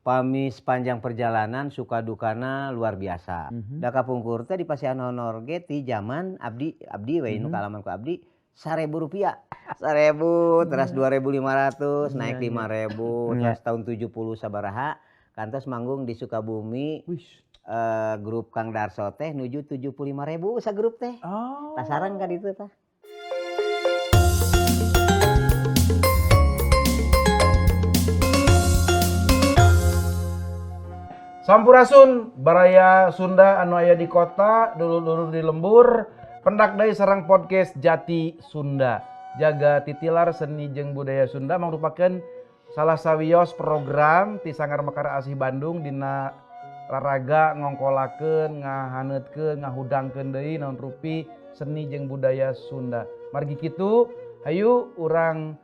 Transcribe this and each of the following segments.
upami sepanjang perjalanan suka dukana luar biasa. Da kapungkur teh di Pasian Honor ge ti zaman abdi we nu kalaman ku abdi Rp1.000. 1.000 terus 2.500 naik 5.000 terus tahun 70 sabaraha kantos manggung di Sukabumi. Grup Kang Darso teh nuju 75.000 sagrup teh. Tasarang ka ditu tah. Sampurasun baraya Sunda anu aya di kota, dulur-dulur di lembur, pendak deui sareng podcast Jati Sunda. Jaga titilar seni jeung budaya Sunda mangrupakeun salah sawios program ti Sanggar Mekar Asih Bandung dina olahraga ngongkolakeun, ngahaneutkeun, ngahudangkeun deui naon rupi seni jeung budaya Sunda. Margi kitu, hayu urang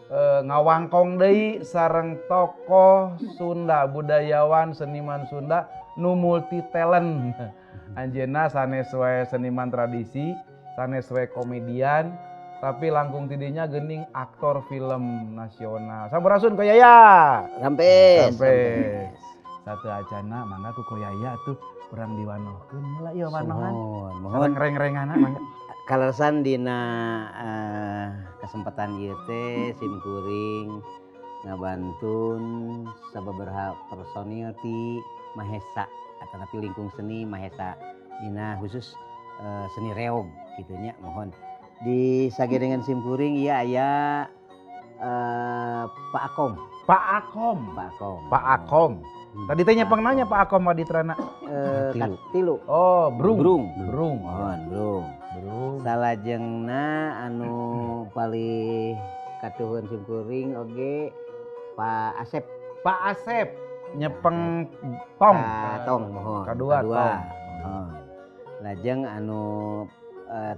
ngawangkong deui sareng tokoh Sunda, budayawan seniman Sunda nu multi talent. Anjeunna sanes we seniman tradisi, sanes we komedian, tapi langkung tidinya geuning aktor film nasional. Sampurasun Ko Yaya. Sampes. Satu acana mangga ku Ko Yaya tuh urang diwanohkeun heula ieu wanohan. Mohon Reng-rengana mangga. Kaleresan dina kesempatan ieu teh simkuring ngabantun sababaraha personil ti Mahesa atanapi lingkung seni Mahesa dina khusus seni reog kitu nya. Mohon di sagedengan simkuring ieu aya Pak Akom. Pak Akom. Tadi teh nyepeng nanya Pak Akom Waditrana. Tilu. Oh, Brung. Mohon Brung. Salajengna anu paling katuhun simkuring oge Pak Asep nyepeng tong. Tong mohon. Kadua tong. Mohon. Lajeng anu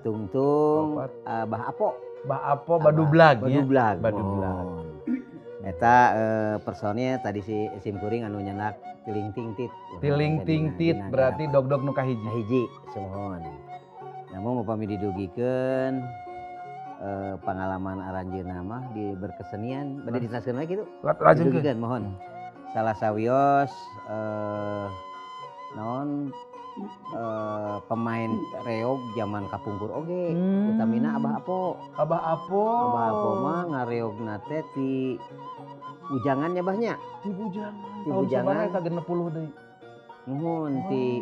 tungtung Bah Apo Badublag. Eta personilnya tadi si simkuring anu nyenak Tiling Ting Tit berarti dog-dog nu kahiji. Kahiji semohon. Namun upami didugikeun pengalaman aranjeunna mah di berkesenian bade dijelaskeun we kitu. Didugikeun mohon. Salah sawios pemain reog zaman kapungkur oge utamina Abah Apo mah ngareogna teh ti Bujangan nya bahnya. Ti Bujangan. Tahun sabaraha eta 60 deui. Nuhun ti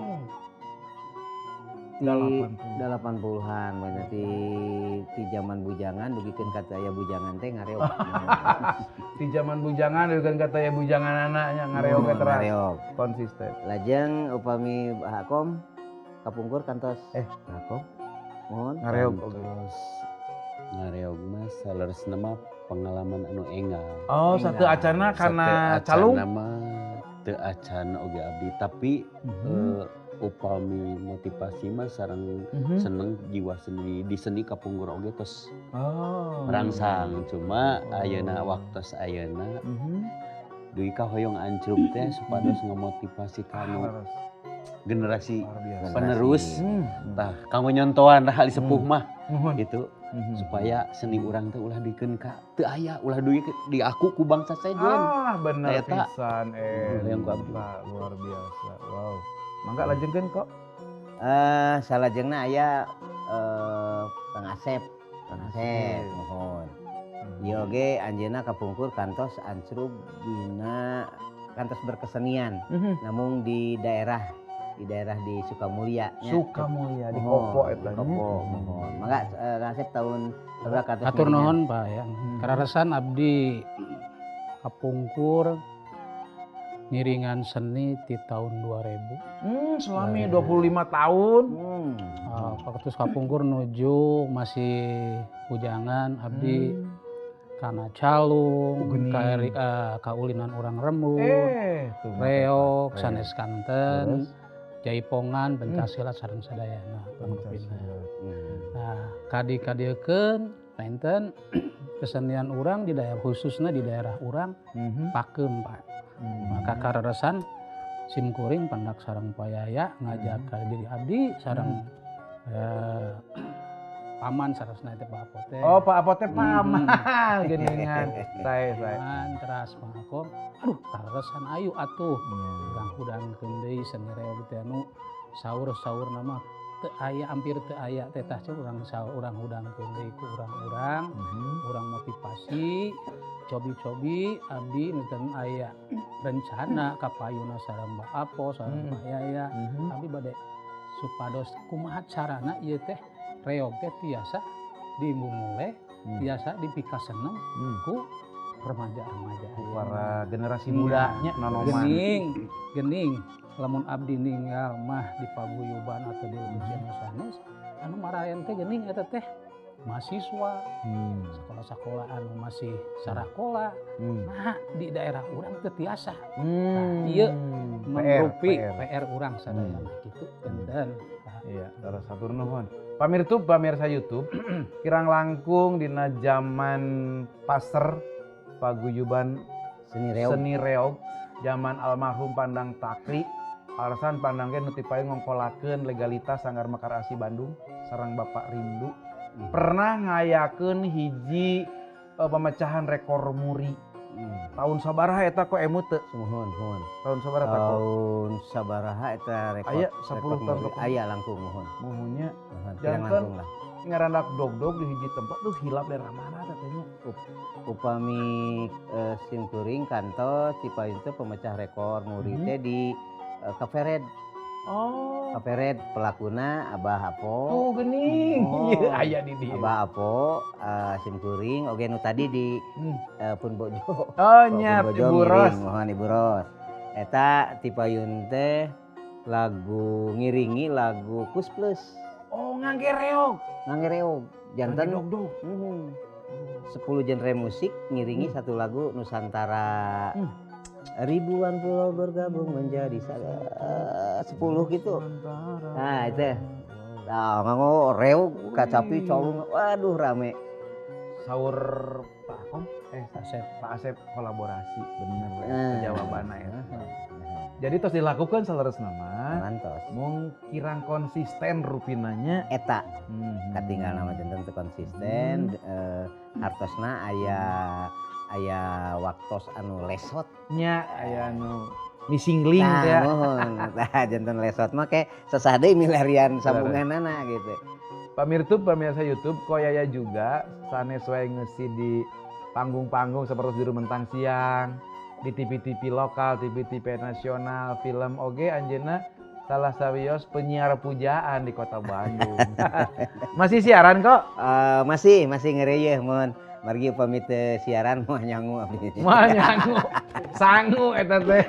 80-an banyak ti zaman Bujangan dugikeun ka aya Bujangan teh ngareog. Di zaman Bujangan dugikeun ka aya Bujangan anaknya ngareog teras. Konsisten. Lajeng upami Akom kapungkur kantos Akom. Mohon ngareog terus ngareog mah saleresna mah pengalaman anu enggal. Oh, satu acana kana calung. Satu acana mah teu acana oge abdi tapi upami motivasi mah sareng seneng jiwa seni di seni kapungkur oge tos merangsang cuma ayeuna waktos ayeuna duwi ka hoyong ancruk teh supados ngamotivasi kanu generasi penerus tah kanggo nyontohan ali sepuh mah gitu supaya seni urang teh ulah dikeun ka teu aya ulah duit di aku ku bangsa sejen. Bener pisan yang ku abdi luar biasa. Wow. Mangga lajengkeun kok. Salajengna aya Kang Asep mohon. Ieu oge anjeunna kapungkur kantos ancrug dina kantos berkesenian. Namun di daerah di Sukamulya di Kopo eta. Mohon. Mangga Kang Asep tahun berapa kantos? Atur nuhun Pak ya. Kararesan abdi kapungkur ngiringan seni di tahun 2000. Selami 25 tahun. Waktu kapungkur nuju masih Bujangan abdi kana calung, kaulinan urang rembut, reog, sanes kanten, jaipongan, pencaksilat sareng sadayana. Nah, kadi-kadiekeun penten kesenian urang di daerah khususnya di daerah urang pakeum Pak. Maka kararesan simkuring pendak sareng Pak Yaya ngajak ka diri abdi sareng paman sarasna teh Pak Apote. Oh, Pak Apote paman geuningan. Sae. Paman teras mangko aduh taresan ayu atuh. Urang hudangkeun deui seni reog teh anu saur-saur nama teu aya hampir teu aya teh tah urang hudangkeun deui ku urang-urang. Urang motivasi cobi-cobi abdi neten aya rencana kapayuna sareng Mbak Apo sareng Mbak Yaya abdi bade supados kumaha carana ieu teh reog teh tiasa dimulai tiasa dipikasenem ku remaja-remaja Para generasi mudanya nonoman. Gening lamun abdi ninggal mah di paguyuban atau di ujian sanes anu marayan teh gening eta teh mahasiswa sekolah-sekolah anu masih sarakola nah di daerah urang teu tiasa nah ieu mengrupi PR urang sadaya kitu enten iya salah satu nuhun pamirsa YouTube kirang langkung dina zaman paser paguyuban seni reog zaman almarhum Pandang Takri alasan Pandang ge nu ti paling ngongkolakeun legalitas Sanggar Mekar Asi Bandung sareng Bapak Rindu pernah ngayakeun hiji pemecahan rekor muri tahun sabaraha eta kok emut teu Mohon. tahun sabaraha eta kok Tahun sabaraha eta rekor. aya 10 tahun ke aya langkung mohon. mohonnya Pirang jangan langkung lah. ngarandak dog di hiji tempat tuh hilap daerah mana katanya Upami simkuring kantos Cipayu teh pemecah rekor muri teh di Kaferet. oh Kaferet pelakuna Abah Apo. tuh gening Oh. ieu aya di dieu Abah Apo simkuring oge nu tadi di Pun Bojo. oh nya Ibu Ros Mohon Ibu Ros. Eta ti payun teh lagu ngiringi lagu Kus Plus. oh ngangge reog Ngangge reog janten dog 10 genre musik ngiringi satu lagu Nusantara. Ribuan pulau bergabung menjadi 10 gitu. Nah itu. Nah nganggo reog kacapi colong waduh rame. Saur Pak Akom Pak Asep kolaborasi bener jawabanna eta. Jadi terus dilakukan saleresna mah Mantos. mung kirang konsisten rupinanya Eta katinggal nama janten teu konsisten hartosna aya waktos anu lesot nya aya nu missing link teh ya. mohon tah janten lesot mah ke sesah deui milarian sambunganana gitu. Pamirsa YouTube koyaya juga sanes wae ngeusi di panggung-panggung seperti di Rumentang Siang, di TV-TV lokal, TV-TV nasional, film oge anjeunna salah sawios penyiar pujaan di Kota Bandung. Masih siaran kok? Masih ngereyeuh mun margi upami teu siaran moal nyangu abdi. Mah nyangu. Sangu eta teh.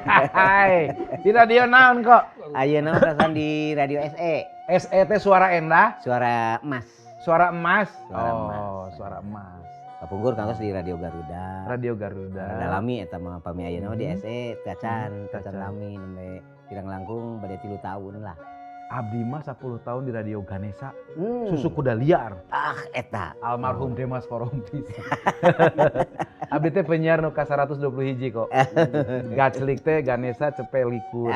Di radio naon kok? Ayeuna perasaan di radio SE. SE teh suara endah, Suara Emas. suara emas. Suara emas. Suara emas. Kapungkur kantos di Radio Garuda. Radio Garuda. Lami eta mah pami ayeuna di SE Tacan lami nembe pirang langkung bade 3 tahun lah. Abdi mah 10 tahun di Radio Ganesha. Susu kuda liar. Eta Almarhum Demas Korompis. Abdi teh penyiar nu ka 121 kok. Gaclik teh Ganesha Cepe Likur.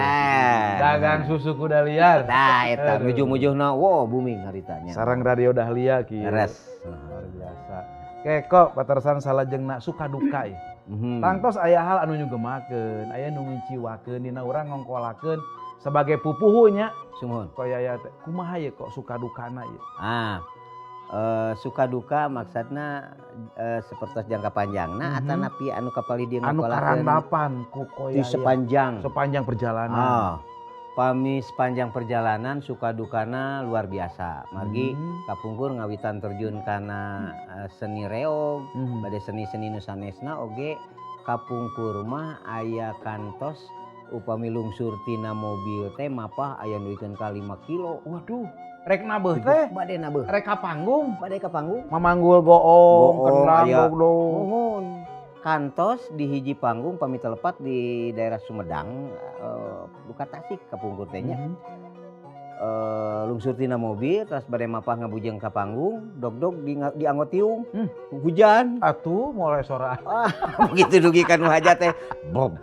Dagang susu kuda liar. Nah eta mujuh-mujuhna wow booming haritanya. Sareng Radio Dahlia kieu. Beres. Luar biasa. Oke kok patersan salajengna suka duka ya. Tangtos aya hal anu nyugemakeun, aya nu ngiciwakeun dina urang ngongkolakeun sebagai pupuhunya. Sumuhun. Koyaya teh kumaha ye kok suka dukana ye? Suka duka maksudna seperti jangka panjangna atau napi anu kapali dia Anu karandapan ku di koyaya sepanjang perjalanan. Pami sepanjang perjalanan suka dukana luar biasa. Margi kapungkur ngawitan terjun kana seni reog, bade seni-seni nusanesna oge kapungkur mah aya kantos upami lungsur tina mobil teh mapah aya nuikeun ka 5 kilo. Waduh, rek nabeuh teh. Bade nabeuh. Rek ka panggung. Bade ka panggung. Mamanggul goong, kendang aya. goong. Mohon. Kantos di hiji panggung pami telepat di daerah Sumedang, buka Tasik kapungkur teh nya. Lungsur tina mobil terus bade mapah ngabujeng ka panggung, dog di anggotiung. Hujan. Atuh mulai sora. Begitu dugi kan hajat teh. Bob.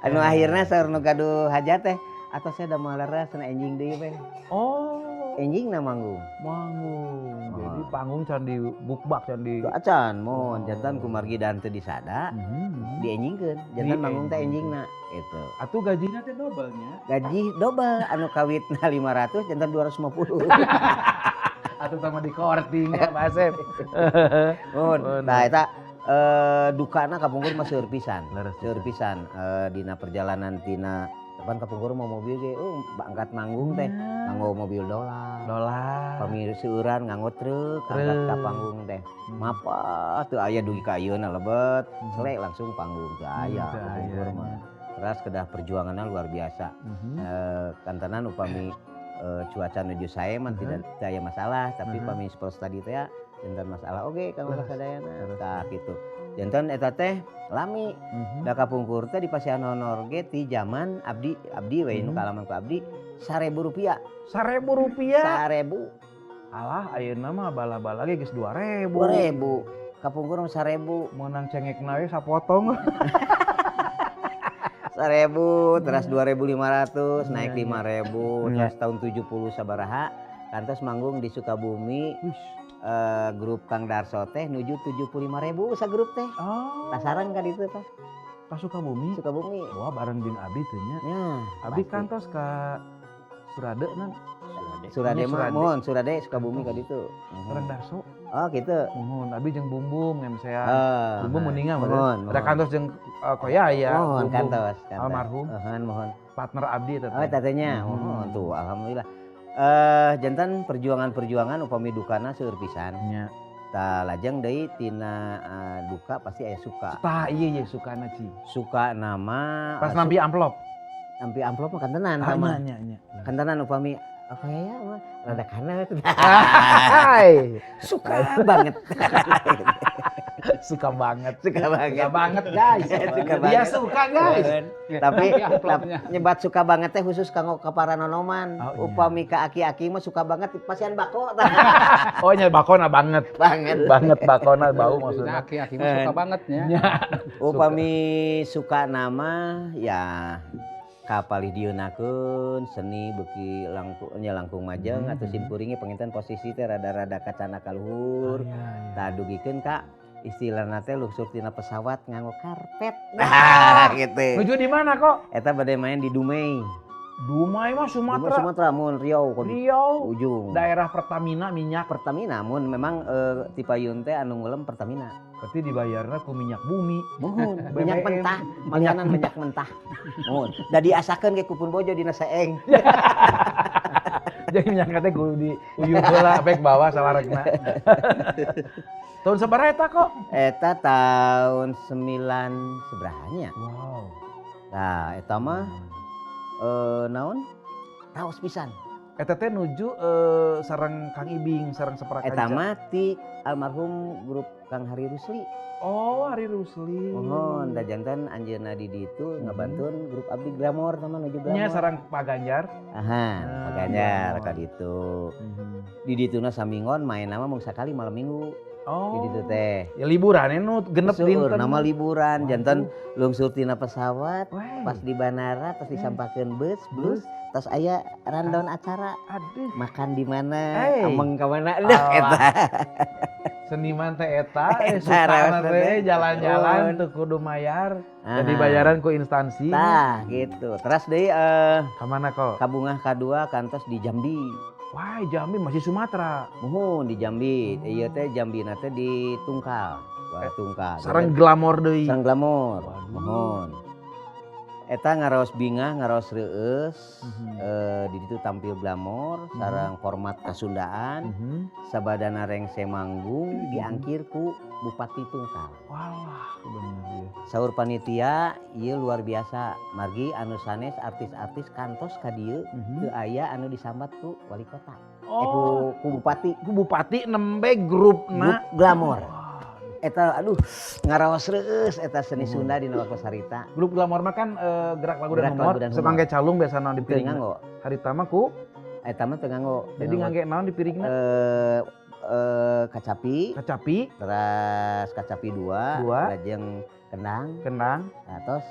Anu akhirna saur nu gaduh hajat teh atos saya da malera sana enjing deui we. Oh. enjingna manggung. Manggung. Jadi Oh. panggung can di bukbak can di Itu acan mohon jantan kumargi dan teu disada dienjingkeun. Jantan manggung teh enjingna gitu. Atuh gajinya teh dobelnya. Gaji double anu kawitna 500 jantan 250. Atau sama di korting ya Pak Asep. Mohon. Oh, Nah eta dukana kapungkur mah seueur pisan. Leres Seueur pisan dina perjalanan tina depan kapungkur mau mobil ge angkat manggung teh nganggo mobil dolar. Pami seueuran nganggo truk angkat ka panggung teh. Mapa teu aya dugi ka ayeuna lebet, selek langsung panggung teu aya kapungkur mah. Teras kedah perjuanganna luar biasa. Kantanan upami cuaca nuju sae mah tidak aya masalah, tapi pami sport tadi teh jantan masalah oge kang sadayana tah kitu. Jantan eta teh lami da kapungkur teh di Pasian Honor ge ti zaman abdi we nu kalaman ku abdi Rp1.000. Rp1.000. 1000. Alah ayeuna mah bala-bala ge geus 2.000. 2000. Kapungkur mah 1000. Meunang cengekna we sapotong. 1000 terus 2500 naik Iya, 5000 terus tahun 70 sabaraha kantos manggung di Sukabumi. Grup Kang Darso teh nuju 75.000 sagrup teh. Oh. Pasaran ka ditu tah. Ka Sukabumi. Sukabumi. Wah bareng jeung Abi teh nya. Ya, Abi pasti. kantos ka Surade nan. Surade mah Surade. mohon Surade Sukabumi ka ditu. Bareng Darso. Oh gitu. Mohon Abi jeung Bumbum ngemsean. Bumbum mohon. meninggal Mohon. Ada kantos jeung Koyaya. Mohon Bumbum. kantos. Almarhum. Mohon. Partner Abdi teh. Oh tatenya. Mohon tuh alhamdulillah. Jantan perjuangan upami dukana seueur pisan. Nya. Tah lajeng deui tina duka pasti aya suka. Tah iya sukana Ci. Suka nama Pas nampi amplop. nampi amplop mah kantenan sama. Nya. Kantenan upami ya mah rada kana tuh. Hai. Suka banget. Suka banget. Suka banget. Suka banget guys. Suka Dia banget. suka guys. Tapi amplopnya. nyebat suka banget teh khusus kanggo ka para nonoman. Oh, iya. Upami ka aki-aki mah suka banget pasian bako. Oh nya bakona banget. Banget. Banget bakona bau Nah, maksudnya. aki-aki mah suka banget ya. Upami suka nama ya kapalih dieunakeun seni beuki langkung majeng atuh simkuringe penginten posisi teh rada-rada kacana kaluhur. Tah dugikeun ka istilahna teh luxur tina pesawat nganggo karpet. Nah, gitu. Nuju di mana kok? Eta bade main di Dumai. Dumai mah Sumatera. Sumatera mun Riau kon Riau. ujung. Daerah Pertamina minyak. Pertamina mun memang ti payun teh anu ngulem Pertamina. Berarti dibayarna ku minyak bumi. Mohon minyak BBM. mentah, makanan minyak mentah. Mohon. Da diasakeun ge kupun bojo dina saeng. Jadi minyak teh kudu di uyuh heula pek bawah sawaregna. Tahun sabaraha eta kok? Eta tahun 9 seberahanya. Wow. Nah, eta mah naon? Raos pisan. Eta teh nuju sareng Kang Ibing, sareng Saprakaja. Eta mah ti almarhum grup Kang Hari Rusli. Oh, Hari Rusli. Mohon da jantan anjeunna di ditu ngabantuan grup Abdi Glamor sama nuju Glamor. Nya sareng Pak Ganjar. Aha, Pak Ganjar Glamor. ka ditu. Di dituna samingon main nama mung sakali malam minggu. Oh. Di ditu teh. Ya liburan nu genep Seueur dinten. nama liburan Waduh. jantan lungsur tina pesawat Weh. pas di bandara terus disampakeun bus terus aya rundown acara Aduh. makan di mana Hey. ameng ka mana Allah. dah eta. Seniman teh eta Eta suka raos teh teh. jalan-jalan Mohon. teu kudu mayar. Aha. Jadi bayaran ku instansi. Tah gitu. Terus deui Ka mana kok? kabungah kadua kantos di Jambi. Wah, Jambi masih Sumatera. Mohon di Jambi. Ieu teh Jambina teh di Tungkal. Wah, Tungkal. Sareng glamor deui. Sareng Glamor. Waduh. Mohon. Eta ngaraos bingah, ngaraos reueus. Di ditu tampil Glamor, sareng format Kasundaan. Sabadana rengse manggung diangkir ku Bupati Tungkal. Walah, bener ya. Saur panitia ieu luar biasa. Margi anu sanes artis-artis kantos ka dieu teu aya anu disambat ku wali kota. Oh, Ku bupati ku bupati nembe grupna grup Glamor. Wah, Eta aduh ngaraos reueus eta seni Sunda dina Wakosarita. grup Glamor mah kan gerak lagu dan Gerak humor, lagu dan humor. sepangge calung biasa naon di Teu piring. nganggo. Harita mah ku Eta mah teu nganggo. jadi ngangge naon di piringna? kacapi, terus kacapi 2, lajeng kendang. Nah, tos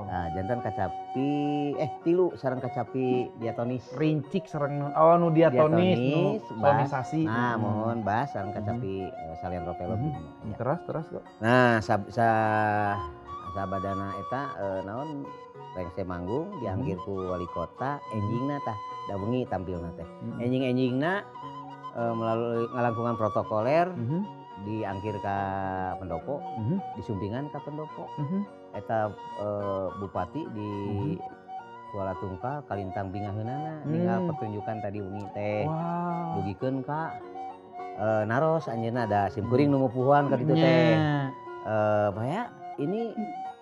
nah jantan kacapi 3 sareng kacapi diatonis. Rincik sareng nu diatonis nu sonisasi. Nah, mohon bas sareng kacapi salian ropelo. Terus kok. Nah, sabadana eta naon rengse manggung dianggir ku wali kota enjingna tah da wengi tampilna teh. Enjing-enjingna melalui ngalangkungan protokoler diangkir ka pendopo, disumpingan ka pendopo. Eta bupati di Kuala Tungkal Kalintang Bingaheunana ninggal pertunjukan tadi wengi teh. Dugikeun ka naros anjeunna ada simkuring nu mupuhan ka ditu teh. Baya ini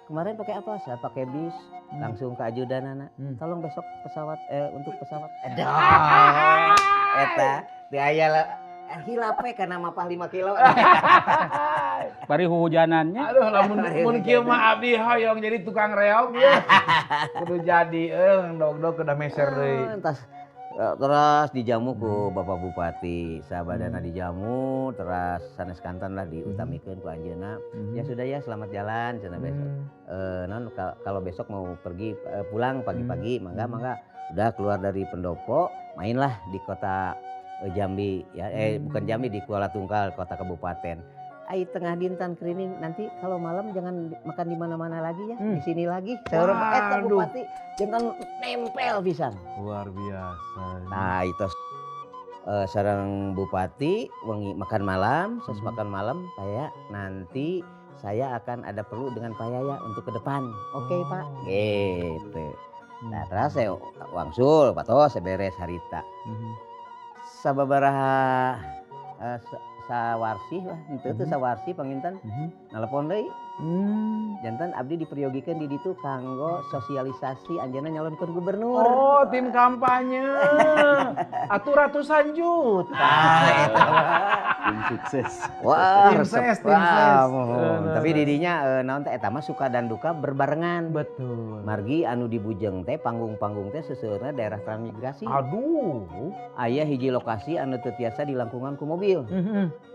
kemarin pakai apa? Saya pakai bis langsung ke ajudanana. Tolong besok pesawat untuk pesawat. Eta teu aya hilap we kana mapah 5 kilo. Bari hujanannya. Aduh lamun kieu mah abdi hoyong jadi tukang reog ya. Kudu jadi dog udah meser deui. Terus dijamu ku Bapak Bupati, sabadana dijamu, terus sanes kantan lah diutamikeun ku anjeunna. Ya sudah ya, selamat jalan cenah besok. Non kalau besok mau pergi pulang pagi-pagi, mangga udah keluar dari pendopo, mainlah di kota Jambi ya, bukan Jambi, di Kuala Tungkal, kota kabupaten. Ai tengah dinten kerining nanti kalau malam jangan makan di mana-mana lagi ya, di sini lagi. Saureup eta bupati jangan nempel pisan. Luar biasa. Nah, itu sareng bupati wengi makan malam, sesuai makan malam Pak, nanti saya akan ada perlu dengan Pak Yaya untuk ke depan. Oke, Pak. Gitu. Nah, terus saya wangsul, patos beres harita. Sababaraha sawarsi lah, itu sawarsi panginten nelpon deui. Jantan abdi diperyogikan di ditu kanggo sosialisasi anjeunna nyalonkeun gubernur. Oh, tim kampanye. Atuh ratusan juta. Tim sukses. Wah, tim ses. Tapi didinya naon teh eta mah suka dan duka berbarengan. Betul. Margi anu di Bujeng teh panggung-panggung teh seseueurna daerah transmigrasi. Aduh. Aya hiji lokasi anu teu tiasa dilangkungan ku mobil.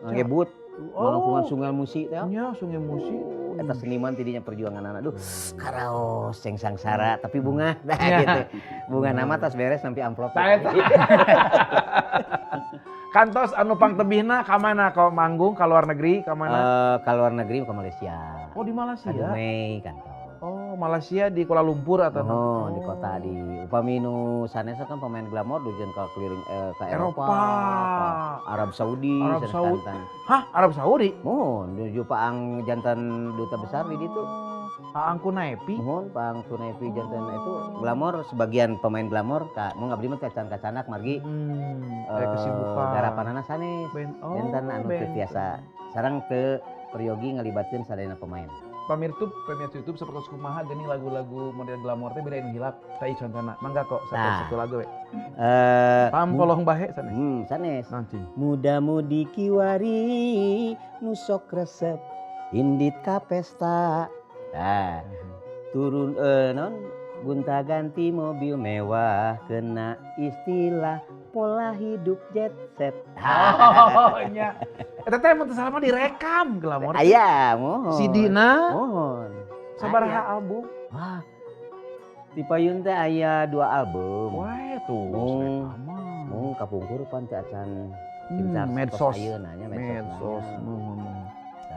Ngebut melangkungan Sungai Musi teh. Nya Sungai Musi. Eta seniman tidinya perjuangan anak. Aduh, karaos seng sangsara tapi bunga dah gitu. Bunga nama tas beres sampai amplop. Kantos anu pangtebihna ka mana? Ka manggung ka luar negeri ka mana? Ka luar negeri ke Malaysia. Oh, di Malaysia. Dumai kantos. Oh, Malaysia di Kuala Lumpur atau di kota di upami nu sanesa kan pemain glamor dujeun ka keliling ka Eropa, Arab Saudi, Hah, Arab Saudi? Mohon nuju paang jantan duta besar di ditu. Paang Kunaipi? Mohon paang Kunaipi jantan itu glamor, sebagian pemain glamor ka mun abdi mah kacan-kacanak margi. Kesibukan. Garapanana sanes. Jantan anu teu tiasa sareng teu peryogi ngalibatkeun sadayana pemain. Pamirsa YouTube sapertos kumaha geuning lagu-lagu model glamor teh beda anu hilap. Tai contona. Mangga kok satu lagu we. Pampolong bahe sanes. Sanes. Nanti. Muda-mudi kiwari nu sok resep indit ka pesta. Nah, turun non gonta-ganti mobil mewah kena istilah pola hidup jet set. Oh nya. Eta teh mun teu salah mah direkam glamor. Aya, mohon. CD-na? Mohon. Sabaraha album? Wah. Di payun teh aya 2 album. Wah, tuh. Mung kapungkur pan teh acan medsos. Ayeuna nya medsos.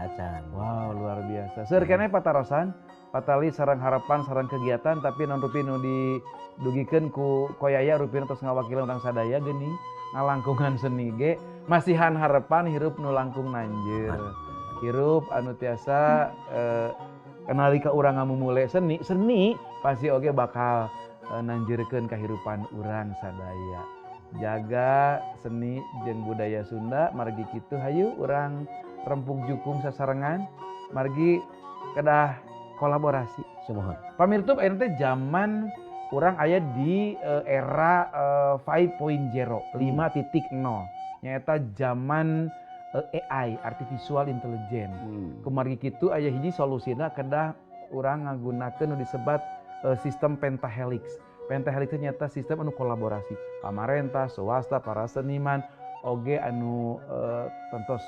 Acan. Wow, luar biasa. Seur keneh patarosan, patali sareng harapan, sareng kegiatan tapi non rupi nu didugikeun ku Koyaya rupina tos ngawakilan urang sadaya geuning ngalangkungan seni ge masihan harapan hirup nu langkung nanjeur. Hirup anu tiasa nalika urang ngamumule seni pasti oge bakal nanjeurkeun kahirupan urang sadaya. Jaga seni jeung budaya Sunda margi kitu hayu urang rempuk jukung sasarengan margi kedah kolaborasi. Sumohon. Pamirtup ayeuna teh zaman urang aya di era 5.0, 5.0. Nyaeta zaman AI, artificial intelligence. Kumargi kitu aya hiji solusina kedah urang ngagunakeun nu disebat sistem pentahelix. Pentahelix nyata sistem anu kolaborasi. Pamarentah, swasta, para seniman, oge anu tentos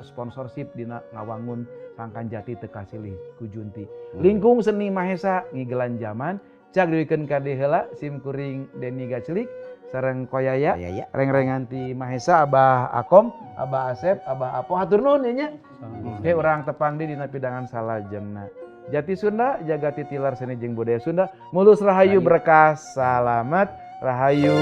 sponsorship dina ngawangun Sangkan Jati teu kasilih ku Junti. Lingkung Seni Mahesa ngigelan zaman cak diwikeun ka dieu heula sim kuring Denny Gacelik sareng Koyaya reng-rengan ti Mahesa Abah Akom, Abah Asep, Abah Apo hatur nuhun nya. He urang tepang di dina pidangan salajengna. Jati Sunda jaga titilar seni jeung budaya Sunda mulus rahayu berkah salamet rahayu.